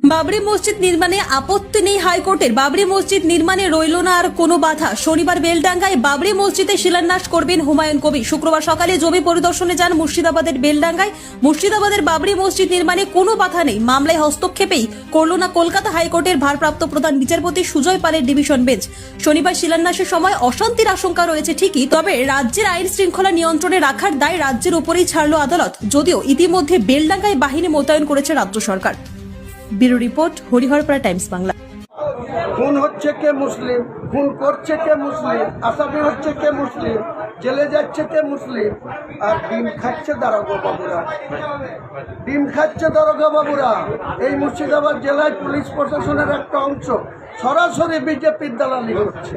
বাবরি মসজিদ নির্মাণে আপত্তি নেই হাইকোর্টের। বাবরি মসজিদ নির্মাণে রইল না আর কোনো বাধা। শনিবার বেলডাঙ্গায় বাবরি মসজিদে শিলান্যাস করবেন হুমায়ুন কবির। শুক্রবার সকালে জমি পরিদর্শনে যান মুর্শিদাবাদের বেলডাঙ্গায়। মুর্শিদাবাদের বাবরি মসজিদ নির্মাণে কোনো বাধা নেই, মামলায় হস্তক্ষেপেই করল না কলকাতা হাইকোর্টের ভারপ্রাপ্ত প্রধান বিচারপতি সুজয় পালের ডিভিশন বেঞ্চ। শনিবার শিলান্যাসের সময় অশান্তির আশঙ্কা রয়েছে ঠিকই, তবে রাজ্যের আইন শৃঙ্খলা নিয়ন্ত্রণে রাখার দায় রাজ্যের উপরেই ছাড়ল আদালত, যদিও ইতিমধ্যে বেলডাঙ্গায় বাহিনী মোতায়েন করেছে রাজ্য সরকার। Bureau report, Hariharpara times Bangla. খুন হচ্ছে কে মুসলিম, খুন করছে কে মুসলিম, আসামি হচ্ছে কে মুসলিম, জেলে যাচ্ছে কে মুসলিম, আর ডিম খাচ্ছে দারোগা বাবুরা। ডিম খাচ্ছে দারোগা বাবুরা। এই মুর্শিদাবাদ জেলায় পুলিশ প্রশাসনের একটা অংশ সরাসরি বিজেপির দালালি করছে,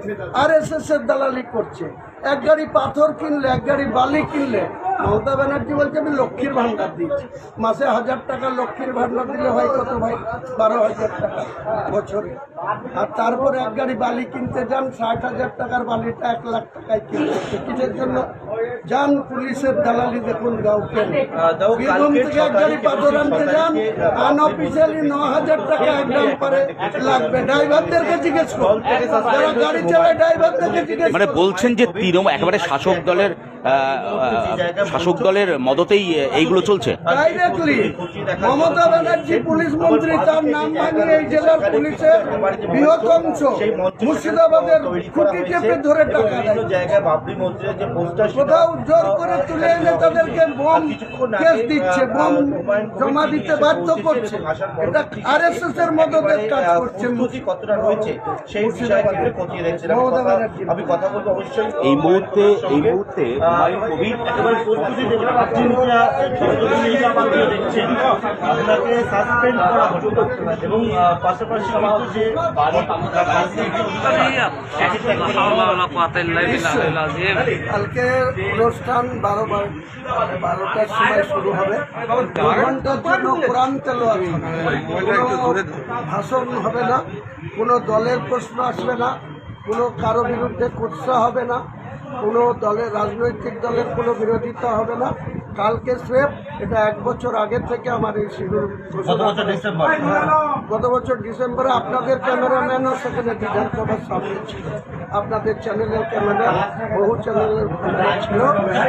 RSS এর দালালি করছে। এক গাড়ি পাথর কিনলে, এক গাড়ি বালি কিনলে মমতা ব্যানার্জি বলছে আমি লক্ষ্মীর ভান্ডার দিচ্ছি। মাসে 1000 টাকা লক্ষ্মীর ভান্ডার দিলে হয় কত ভাই? 12,000 টাকা বছরে। আর তারপরে এক গাড়ি বালি কিনতে যান, 60,000 টাকার বালিটা 1 লাখ টাকায় কিনতে। কিসের জন্য? যান পুলিশের দালালি দেখুন গাঁওকে। বীরভূম থেকে এক গাড়ি পাথর আনতে যান, আনঅফিসিয়ালি 9,000 টাকা একদম পরে লাগবে। ড্রাইভারদেরকে জিজ্ঞেস করুন, যারা গাড়ি চালায় ড্রাইভারদেরকে জিজ্ঞেস। মানে বলছেন যে তৃণমূল একেবারে শাসক দলের মদতেই এইগুলো চলছে। ডাইরেক্টলি মমতা ব্যানার্জি পুলিশ মন্ত্রী, তার নাম ভাঙিয়ে এই জেলার পুলিশের বৃহৎ অংশ মুর্শিদাবাদের খুঁটি চেপে ধরে টাকা দেয়। কোথাও জোর করে তুলে এনে তাদেরকে বোম কেস দিচ্ছে, বোম জমা দিতে বাধ্য করছে। এটা RSS এর মদতের কাজ করছে। মমতা ব্যানার্জি আমি কথা বলবো অবশ্যই। এই মুহূর্তে হুমায়ুন কবির একেবারে পরিস্থিতি আপনি দেখছেন আপনাকে সাসপেন্ড করা হলো এবং পাশাপাশি যে কালকে অনুষ্ঠান 12টার সময় শুরু হবে। 2 ঘন্টার জন্য কোরআন তেলাওয়াত হবে। কোনো ভাষণ হবে না, কোনো দলের প্রশ্ন আসবে না, কোনো কারো বিরুদ্ধে কুৎসা হবে না, কোনো দলের রাজনৈতিক দলের কোনো বিরোধিতা হবে না। কালকে স্রেফ এটা 1 বছর আগে থেকে আমার এই শিডিউল গত বছর ডিসেম্বরে আপনাদের ক্যামেরাম্যানও সেখানে বিধানসভার সামনে ছিল, আপনাদের চ্যানেলের ক্যামেরা, বহু চ্যানেলের ক্যামেরা ছিল।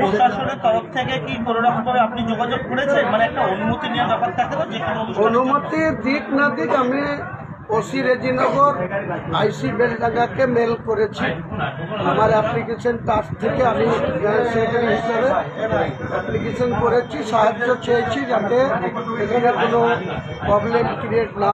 প্রশাসনের তরফ থেকে কি কোনো রকম ভাবে আপনি যোগাযোগ করেছেন? মানে একটা অনুমতি নেওয়ার ব্যাপার থাকে তো, যে কোনো অনুমতি দিক না দিক আমি ওসি রেজিনগর, IC বেলডাঙ্গাকে মেল করেছি। আমার অ্যাপ্লিকেশন টাস্ক থেকে আমি সেক্রেটারি হিসেবে অ্যাপ্লিকেশন করেছি, সাহায্য চেয়েছি যাতে এখানে কোনো প্রবলেম ক্রিয়েট না